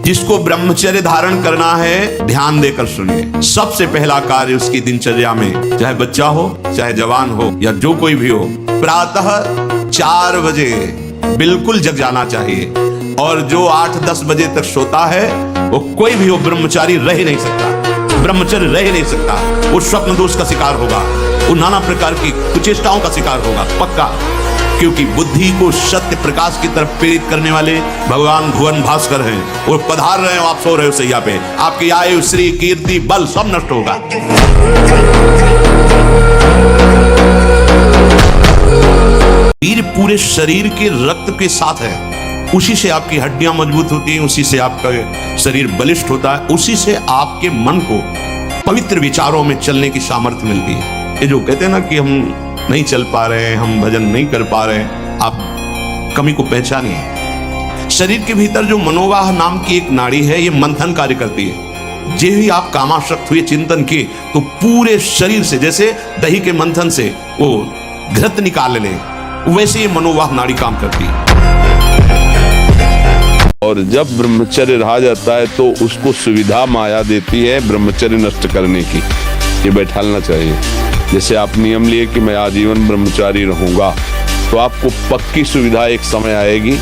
जिसको ब्रह्मचर्य धारण करना है, ध्यान देकर सुनिए। सबसे पहला कार्य उसकी दिनचर्या में, चाहे बच्चा हो, चाहे जवान हो, या जो कोई भी हो, प्रातः 4 बजे बिल्कुल जग जाना चाहिए। और जो 8-10 बजे तक सोता है, वो कोई भी हो, ब्रह्मचारी रह ही नहीं सकता, ब्रह्मचर्य रह ही नहीं सकता। वो स्वप्न दोष का शिकार होगा, वो नाना प्रकार की कुचेष्टाओं का शिकार होगा पक्का। क्योंकि बुद्धि को सत्य प्रकाश की तरफ प्रेरित करने वाले भगवान भुवन भास्कर हैं। वो पधार रहे हो, आप सो रहे हो सैया पे, आपकी आयु, श्री, कीर्ति, बल सब नष्ट होगा। वीर पूरे शरीर के रक्त के साथ है, उसी से आपकी हड्डियां मजबूत होती हैं, उसी से आपका शरीर बलिष्ठ होता है, उसी से आपके मन को पवित्र विचारों में चलने की सामर्थ्य मिलती है। ये जो कहते हैं ना कि हम नहीं चल पा रहे हैं, हम भजन नहीं कर पा रहे हैं, आप कमी को पहचानिए। शरीर के भीतर जो मनोवाह नाम की एक नाड़ी है, ये मंथन कार्य करती है। जे ही आप कामासक्त हुए, चिंतन किए, तो पूरे शरीर से, जैसे दही के मंथन से वो घृत निकाल ले, वैसे ये मनोवाह नाड़ी काम करती है। और जब ब्रह्मचर्य रहा जाता है तो उसको सुविधा माया देती है ब्रह्मचर्य नष्ट करने की। ये बैठालना चाहिए। जैसे आप नियम लिए कि मैं आजीवन ब्रह्मचारी रहूंगा, तो आपको पक्की सुविधा एक समय आएगी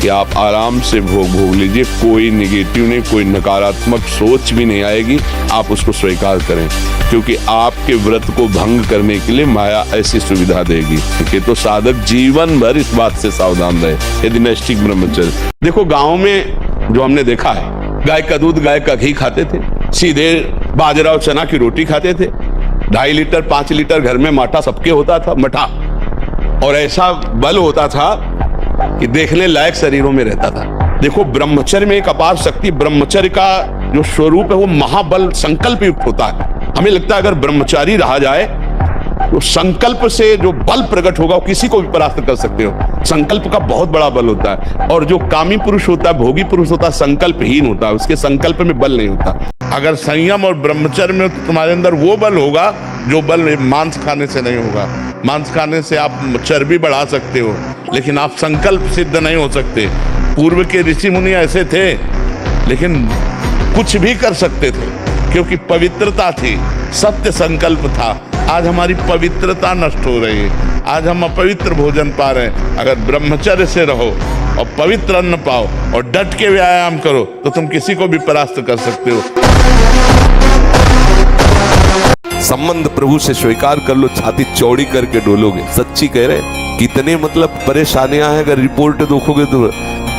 कि आप आराम से भोग लीजिए, कोई नेगेटिव नहीं, कोई नकारात्मक सोच भी नहीं आएगी। आप उसको स्वीकार करें, क्योंकि आपके व्रत को भंग करने के लिए माया ऐसी सुविधा देगी। ठीक है, तो साधक जीवन भर इस बात से सावधान रहे यदि नैष्ठिक ब्रह्मचर्य। देखो गाँव में जो हमने देखा है, गाय का दूध, गाय का घी खाते थे, सीधे बाजरा और चना की रोटी खाते थे, 2.5 लीटर 5 लीटर घर में माठा सबके होता था, मठा, और ऐसा बल होता था कि देखने लायक शरीरों में रहता था। देखो ब्रह्मचर्य में एक अपार शक्ति, ब्रह्मचर्य का जो स्वरूप है वो महाबल संकल्प युक्त होता है। हमें लगता है अगर ब्रह्मचारी रहा जाए तो संकल्प से जो बल प्रकट होगा वो किसी को भी परास्त कर सकते हो। संकल्प का बहुत बड़ा बल होता है, और जो कामी पुरुष होता है, भोगी पुरुष होता है, संकल्पहीन होता है, उसके संकल्प में बल नहीं होता। अगर संयम और ब्रह्मचर्य में तो तुम्हारे अंदर वो बल होगा जो बल मांस खाने से नहीं होगा। मांस खाने से आप चर्बी बढ़ा सकते हो, लेकिन आप संकल्प सिद्ध नहीं हो सकते। पूर्व के ऋषि मुनि ऐसे थे, लेकिन कुछ भी कर सकते थे, क्योंकि पवित्रता थी, सत्य संकल्प था। आज हमारी पवित्रता नष्ट हो रही है, आज हम अपवित्र भोजन पा रहे हैं। अगर ब्रह्मचर्य से रहो और पवित्र अन्न पाओ और डट के व्यायाम करो, तो तुम किसी को भी परास्त कर सकते हो। संबंध प्रभु से स्वीकार कर लो, छाती चौड़ी करके डोलोगे। सच्ची कह रहे, कितने मतलब परेशानियां हैं। अगर रिपोर्ट देखोगे तो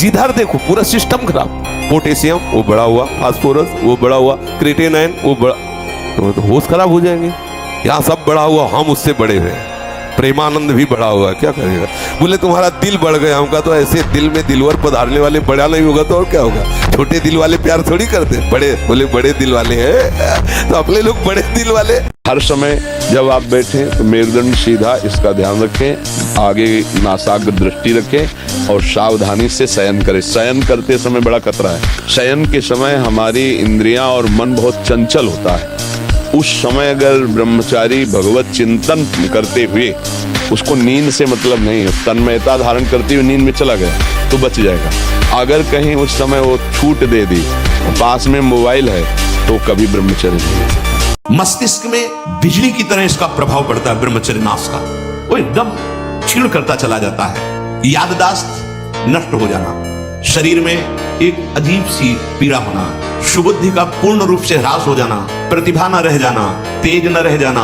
जिधर देखो पूरा सिस्टम खराब। पोटेशियम वो बढ़ा हुआ, फास्फोरस वो बढ़ा हुआ, क्रिएटिनिन वो बढ़ा, तो होश खराब हो जाएंगे। यहाँ सब बढ़ा हुआ, हम उससे बड़े हुए। प्रेमानंद भी बढ़ा हुआ, क्या करेगा। बोले तुम्हारा दिल बढ़ गया, हमका तो ऐसे दिल में दिलवर पधारने वाले बढ़ा नहीं होगा तो और क्या होगा। छोटे दिल वाले प्यार थोड़ी करते, बड़े बोले बड़े दिल वाले हैं, तो अपने लोग बड़े दिल वाले। हर समय जब आप बैठे तो मेरुदंड सीधा, इसका ध्यान रखें, आगे नासाग्र दृष्टि रखें और सावधानी से शयन करें। शयन करते समय बड़ा खतरा है। शयन के समय हमारी इंद्रियां और मन बहुत चंचल होता है। उस समय अगर ब्रह्मचारी भगवत चिंतन करते हुए, उसको नींद से मतलब नहीं है, तन्मयता धारण करते हुए नींद में चला गया तो बच जाएगा। अगर कहीं उस समय वो छूट दे दी, पास में मोबाइल है, तो कभी ब्रह्मचर्य नहीं है। मस्तिष्क में बिजली की तरह इसका प्रभाव पड़ता है ब्रह्मचर्य नाश का। वो एकदम क्षीण करता चला जाता है। याददाश्त नष्ट हो जाना, शरीर में एक अजीब सी पीड़ा होना, सुबुद्धि का पूर्ण रूप से ह्रास हो जाना, प्रतिभा न रह जाना, तेज न रह जाना,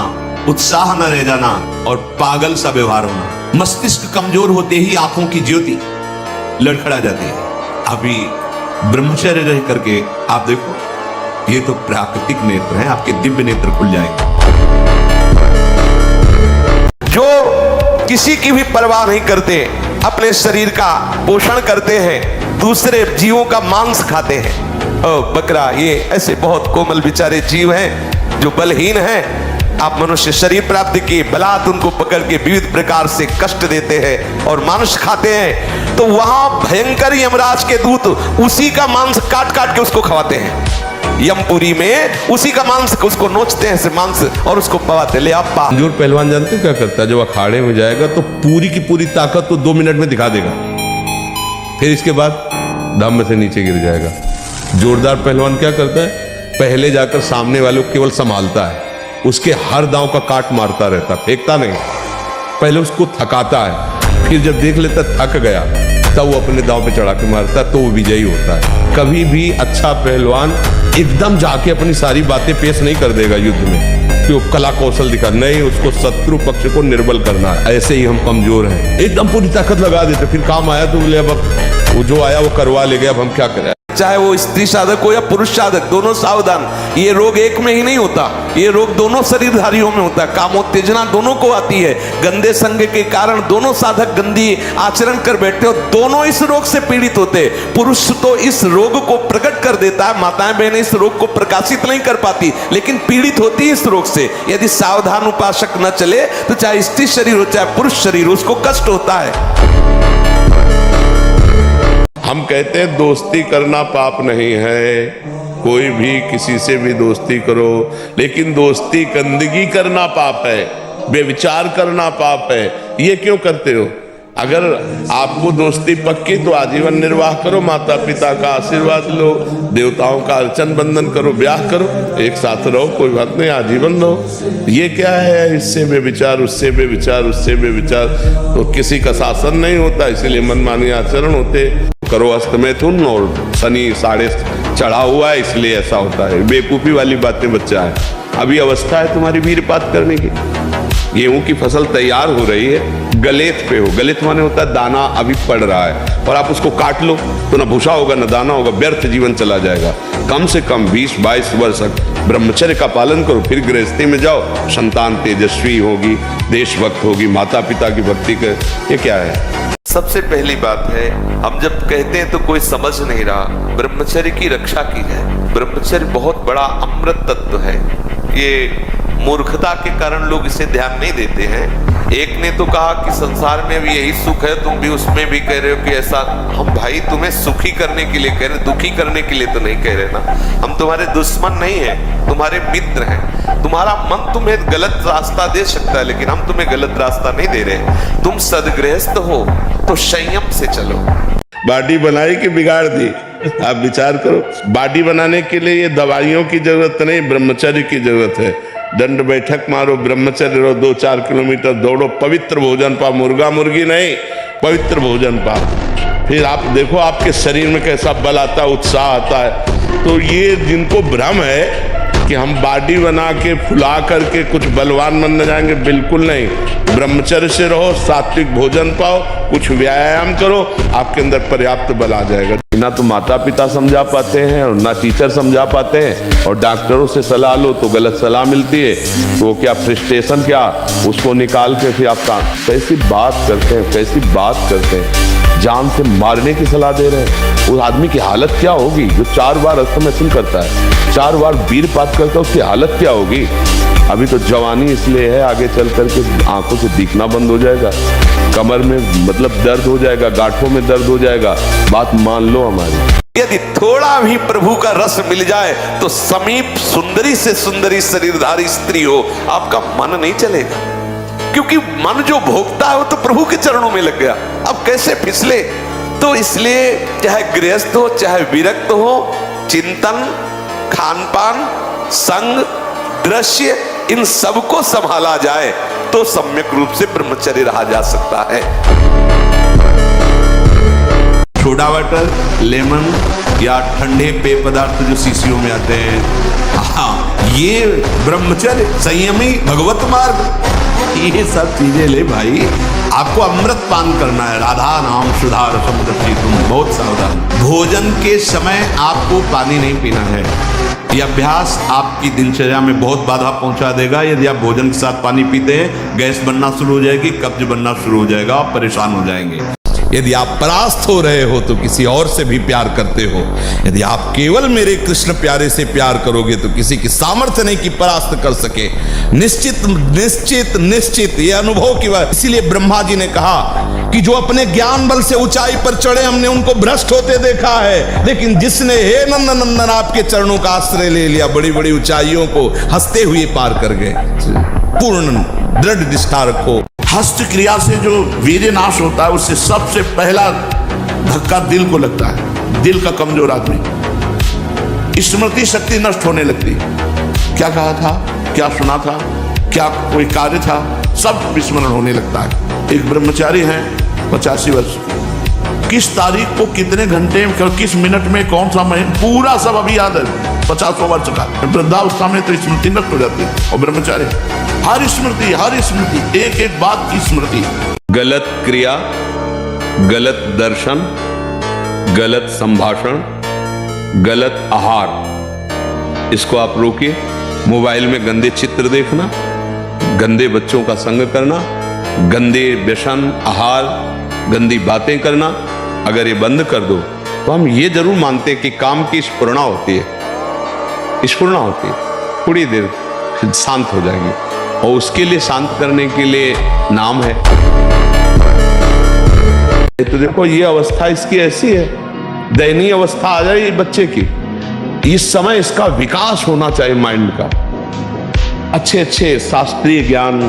उत्साह न रह जाना और पागल सा व्यवहार होना। मस्तिष्क कमजोर होते ही आंखों की ज्योति लड़खड़ा जाती है। अभी ब्रह्मचर्य रह करके आप देखो, ये तो प्राकृतिक नेत्र हैं, आपके दिव्य नेत्र खुल जाएंगे। जो किसी की भी परवाह नहीं करते, अपने शरीर का पोषण करते हैं, दूसरे जीवों का मांस खाते हैं। बकरा, ये ऐसे बहुत कोमल बेचारे जीव हैं जो बलहीन हैं। आप मनुष्य शरीर प्राप्त किए, बलात् उनको पकड़ के विविध प्रकार से कष्ट देते हैं और मांस खाते हैं, तो वहां भयंकर यमराज के दूत उसी का मांस काट काट के उसको खवाते हैं। यमपुरी में उसी का मांस उसको नोचते हैं, से मांस, और उसको पवाते। ले आप कमजोर पहलवान जानते हो क्या करता है? जब अखाड़े में जाएगा तो पूरी की पूरी ताकत तो 2 मिनट में दिखा देगा, फिर इसके बाद दम से नीचे गिर जाएगा। जोरदार पहलवान क्या करता है, पहले जाकर सामने वाले को केवल संभालता है, उसके हर दांव का काट मारता रहता, फेंकता नहीं, पहले उसको थकाता है, फिर जब देख लेता थक गया तब वो अपने दांव पे चढ़ा के मारता है, तो वो विजयी होता है। कभी भी अच्छा पहलवान एकदम जाके अपनी सारी बातें पेश नहीं कर देगा युद्ध में कि वो कला कौशल दिखा, नहीं, उसको शत्रु पक्ष को निर्बल करना है। ऐसे ही हम कमजोर हैं, एकदम पूरी ताकत लगा देते, फिर काम आया तो बोले अब वो जो आया वो करवा ले गया, अब हम क्या करें। चाहे वो स्त्री साधक हो या पुरुष साधक, दोनों सावधान। ये रोग एक में ही नहीं होता, ये रोग दोनों शरीरधारियों में होता है। कामोत्तेजना दोनों को आती है, गंदे संग के कारण दोनों साधक गंदी आचरण कर बैठते हो, दोनों इस रोग से पीड़ित होते। पुरुष तो इस रोग को प्रकट कर देता है, माताएं बहनें इस रोग को प्रकाशित नहीं कर पाती, लेकिन पीड़ित होती है इस रोग से। यदि सावधान उपासक न चले तो चाहे स्त्री शरीर हो चाहे पुरुष शरीर हो, उसको कष्ट होता है। हम कहते हैं दोस्ती करना पाप नहीं है, कोई भी किसी से भी दोस्ती करो, लेकिन दोस्ती गंदगी करना पाप है, बेविचार करना पाप है। ये क्यों करते हो? अगर आपको दोस्ती पक्की तो आजीवन निर्वाह करो, माता पिता का आशीर्वाद लो, देवताओं का अर्चन बंदन करो, ब्याह करो, एक साथ रहो, कोई बात नहीं, आजीवन रहो। ये क्या है, इससे बेविचार, उससे बेविचार, उससे बेविचार, तो किसी का शासन नहीं होता, इसीलिए मनमानी आचरण होते। करो अस्त में तुम, और शनि साढ़े चढ़ा हुआ है इसलिए ऐसा होता है। बेवकूफी वाली बातें बच्चा है, अभी अवस्था है तुम्हारी वीरपात करने की। गेहूं की फसल तैयार हो रही है, गलेत पे हो, गलेत माने होता है दाना अभी पड़ रहा है, और आप उसको काट लो तो ना भूसा होगा ना दाना होगा, व्यर्थ जीवन चला जाएगा। कम से कम 20-22 वर्ष ब्रह्मचर्य का पालन करो, फिर गृहस्थी में जाओ, संतान तेजस्वी होगी, देशभक्त होगी, माता पिता की भक्ति कर। ये क्या है? सबसे पहली बात है, हम जब कहते हैं तो कोई समझ नहीं रहा, ब्रह्मचर्य की रक्षा की है। ब्रह्मचर्य बहुत बड़ा अमृत तत्व है। ये मूर्खता के कारण लोग इसे ध्यान नहीं देते हैं। एक ने तो कहा कि संसार में भी यही सुख है, तुम भी उसमें भी कह रहे हो कि ऐसा। हम भाई तुम्हें सुखी करने के लिए कह रहे, दुखी करने के लिए तो नहीं कह रहे ना। हम तुम्हारे दुश्मन नहीं है, तुम्हारे मित्र हैं। तुम्हारा मन तुम्हें गलत रास्ता दे सकता है, लेकिन हम तुम्हें गलत रास्ता नहीं दे रहे। तुम सदगृहस्थ हो तो संयम से चलो। बॉडी बनाई कि बिगाड़ दी? आप विचार करो। बॉडी बनाने के लिए ये दवाइयों की जरूरत नहीं, ब्रह्मचर्य की जरूरत है। दंड बैठक मारो, ब्रह्मचर्य रहो, 2-4 किलोमीटर दौड़ो, पवित्र भोजन पाओ, मुर्गा मुर्गी नहीं, पवित्र भोजन पाओ। फिर आप देखो आपके शरीर में कैसा बल आता है, उत्साह आता है। तो ये जिनको भ्रम है कि हम बॉडी बना के फुला करके कुछ बलवान बनने जाएंगे, बिल्कुल नहीं। ब्रह्मचर्य से रहो, सात्विक भोजन पाओ, कुछ व्यायाम करो, आपके अंदर पर्याप्त बल आ जाएगा। ना तो माता पिता समझा पाते हैं और ना टीचर समझा पाते हैं, और डॉक्टरों से सलाह लो तो गलत सलाह मिलती है। तो क्या फ्रस्ट्रेशन, क्या उसको निकाल के फिर आप कैसी बात करते हैं, कैसी बात करते हैं, जान से मारने की सलाह दे रहे हैं। उस आदमी की हालत क्या होगी जो 4 बार अस्तमैथुन करता है, 4 बार वीरपात करता है, उसकी हालत क्या होगी? अभी तो जवानी इसलिए है, आगे चल करके आंखों से दिखना बंद हो जाएगा, कमर में मतलब दर्द हो जाएगा, गांठों में दर्द हो जाएगा। बात मान लो हमारी। यदि थोड़ा भी प्रभु का रस मिल जाए तो समीप सुंदरी से सुंदरी शरीरधारी स्त्री हो, आपका मन नहीं चलेगा, क्योंकि मन जो भोगता है वो तो प्रभु के चरणों में लग गया। अब कैसे फिसले? तो इसलिए चाहे गृहस्थ हो चाहे विरक्त हो, चिंतन, खान पान, संग, दृश्य, इन सबको संभाला जाए तो सम्यक रूप से ब्रह्मचर्य रहा जा सकता है। सोडा वाटर, लेमन या ठंडे पेय पदार्थ जो शीशियों में आते हैं, हाँ, ये ब्रह्मचर्य, संयमी, भगवत मार्ग, ये सब चीजें ले भाई। आपको अमृत पान करना है, राधा नाम सुधा रसम रसी, तुम बहुत सावधान। भोजन के समय आपको पानी नहीं पीना है। यह अभ्यास आपकी दिनचर्या में बहुत बाधा पहुंचा देगा। यदि आप भोजन के साथ पानी पीते हैं, गैस बनना शुरू हो जाएगी, कब्ज बनना शुरू हो जाएगा, आप परेशान हो जाएंगे। यदि आप परास्त हो रहे हो तो किसी और से भी प्यार करते हो। यदि आप केवल मेरे कृष्ण प्यारे से प्यार करोगे तो किसी की सामर्थ्य नहीं कि परास्त कर सके। निश्चित निश्चित निश्चित ये अनुभव की बात। इसीलिए ब्रह्मा जी ने कहा कि जो अपने ज्ञान बल से ऊंचाई पर चढ़े, हमने उनको भ्रष्ट होते देखा है, लेकिन जिसने हे नंदन नंदन आपके चरणों का आश्रय ले लिया, बड़ी बड़ी ऊंचाइयों को हंसते हुए पार कर गए। पूर्ण दृढ़ निष्ठा रखो। हस्त क्रिया से जो वीर्य नाश होता है, उससे सबसे पहला धक्का दिल को लगता है। दिल का कमजोर आदमी स्मृति शक्ति नष्ट होने लगती। क्या कहा था, क्या सुना था, क्या कोई कार्य था, सब विस्मरण होने लगता है। एक ब्रह्मचारी हैं 85 वर्ष, किस तारीख को कितने घंटे में किस मिनट में कौन सा महीना पूरा सब अभी याद है। 50 वर्ष का वृद्धावस्था में तो स्मृति नष्ट हो जाती है। और ब्रह्मचारी हर स्मृति एक एक बात की स्मृति। गलत क्रिया, गलत दर्शन, गलत संभाषण, गलत आहार, इसको आप रोकिए। मोबाइल में गंदे चित्र देखना, गंदे बच्चों का संग करना, गंदे व्यसन, आहार, गंदी बातें करना, अगर ये बंद कर दो तो हम ये जरूर मानते हैं कि काम की स्फुरणा होती है, स्फुरणा होती है, थोड़ी देर शांत हो जाएगी। और उसके लिए शांत करने के लिए नाम है। तो देखो ये अवस्था इसकी ऐसी है, दयनीय अवस्था आ जाए बच्चे की। इस समय इसका विकास होना चाहिए माइंड का। अच्छे अच्छे शास्त्रीय ज्ञान,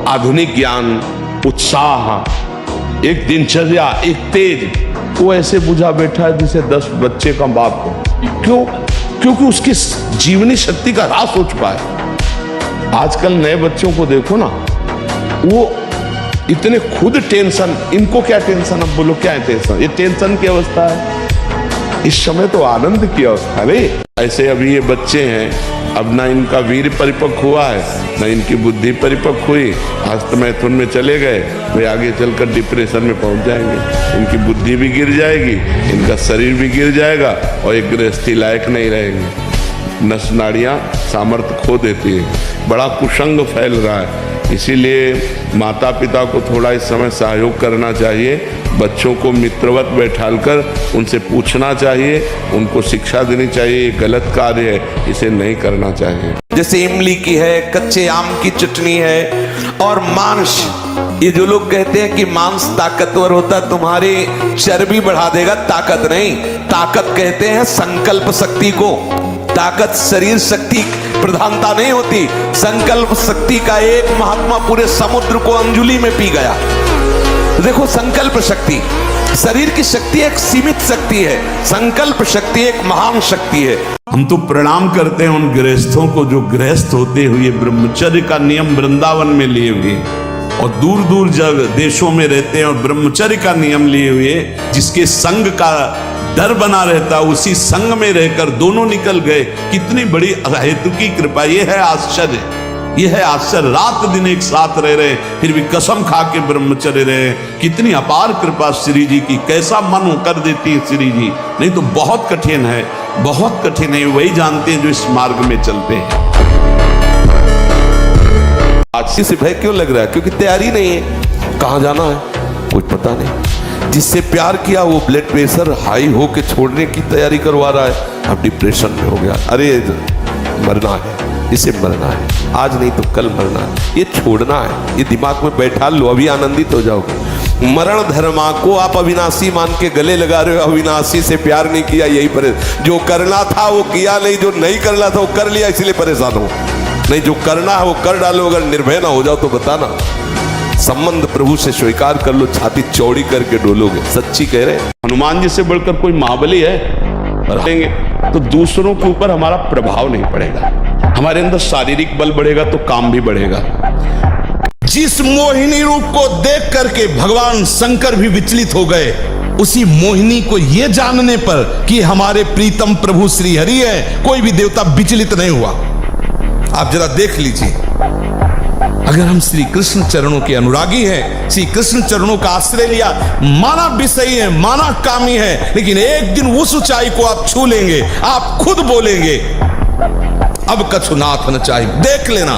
आधुनिक ज्ञान, उत्साह, एक दिनचर्या, एक तेज। वो ऐसे बुझा बैठा है जैसे 10 बच्चे का बाप हो। क्यों? क्योंकि उसकी जीवनी शक्ति का ह्रास हो चुका है। आजकल नए बच्चों को देखो ना, वो इतने खुद टेंशन, इनको क्या टेंशन, अब बोलो क्या है टेंशन, ये टेंशन की अवस्था है। इस समय तो आनंद की अवस्था है। ऐसे अभी ये बच्चे हैं, अब ना इनका वीर परिपक्व हुआ है, ना इनकी बुद्धि परिपक्व हुई। आज तो मैथुन में चले गए, वे आगे चलकर डिप्रेशन में पहुंच जाएंगे। इनकी बुद्धि भी गिर जाएगी, इनका शरीर भी गिर जाएगा और एक गृहस्थी लायक नहीं रहेंगे। नस नाड़ियां सामर्थ्य खो देती है। बड़ा कुसंग फैल रहा है। इसीलिए माता पिता को थोड़ा इस समय सहयोग करना चाहिए। बच्चों को मित्रवत बैठालकर उनसे पूछना चाहिए, उनको शिक्षा देनी चाहिए। ये गलत कार्य है, इसे नहीं करना चाहिए। जैसे इमली की है, कच्चे आम की चटनी है, और मांस। ये जो लोग कहते हैं कि मांस ताकतवर होता, तुम्हारी चर्बी बढ़ा देगा, ताकत नहीं। ताकत कहते हैं संकल्प शक्ति को। ताकत शरीर शक्ति प्रधानता नहीं होती। संकल्प शक्ति का एक महात्मा पूरे समुद्र को अंजुली में पी गया। देखो, संकल्प शक्ति, शरीर की शक्ति एक सीमित शक्ति है, संकल्प शक्ति एक महान शक्ति है। हम तो प्रणाम करते हैं उन गृहस्थों को जो गृहस्थ होते हुए ब्रह्मचर्य का नियम वृंदावन में लिए हुए और दूर दूर जगह देशों में रहते हैं और ब्रह्मचर्य का नियम लिए हुए, जिसके संग का डर बना रहता, उसी संग में रहकर दोनों निकल गए। कितनी बड़ी हेतु की कृपा! ये है आश्चर्य, ये है आश्चर्य। रात दिन एक साथ रह रहे, फिर भी कसम खा के ब्रह्मचर्य रहे। कितनी अपार कृपा श्री जी की! कैसा मन कर देती है श्री जी। नहीं तो बहुत कठिन है, बहुत कठिन है। वही जानते हैं जो इस मार्ग में चलते हैं। आज से भय क्यों लग रहा है? क्योंकि तैयारी नहीं है। कहां जाना है कुछ पता नहीं। जिससे प्यार किया वो ब्लड प्रेशर हाई हो के छोड़ने की तैयारी करवा रहा है, अब डिप्रेशन में हो गया। अरे मरना है, इसे मरना है, आज नहीं तो कल मरना है, ये छोड़ना है। ये दिमाग में बैठा लो, अभी आनंदित हो जाओगे। मरण धर्मा को आप अविनाशी मान के गले लगा रहे हो। अविनाशी से प्यार नहीं किया, यही परेशान। जो करना था वो किया नहीं, जो नहीं करना था वो कर लिया, इसलिए परेशान हो। नहीं, जो करना है वो कर डालो। अगर निर्भय ना हो जाओ तो बताना। संबंध प्रभु से स्वीकार कर लो, छाती चौड़ी करके डोलोगे। सच्ची कह रहे हैं। हनुमान जी से बढ़कर कोई महाबली है? रहेंगे तो दूसरों के ऊपर हमारा प्रभाव नहीं पड़ेगा। हमारे अंदर शारीरिक बल बढ़ेगा तो काम भी बढ़ेगा। जिस मोहिनी रूप को देख करके भगवान शंकर भी विचलित हो गए, उसी मोहिनी को यह जानने पर कि हमारे प्रीतम प्रभु श्री हरि है, कोई भी देवता विचलित नहीं हुआ। आप जरा देख लीजिए। अगर हम श्री कृष्ण चरणों के अनुरागी हैं, श्री कृष्ण चरणों का आश्रय लिया, माना विषयी है, माना कामी है, लेकिन एक दिन उस ऊंचाई को आप छू लेंगे। आप खुद बोलेंगे, अब कछु नाथ न चाहिए। देख लेना,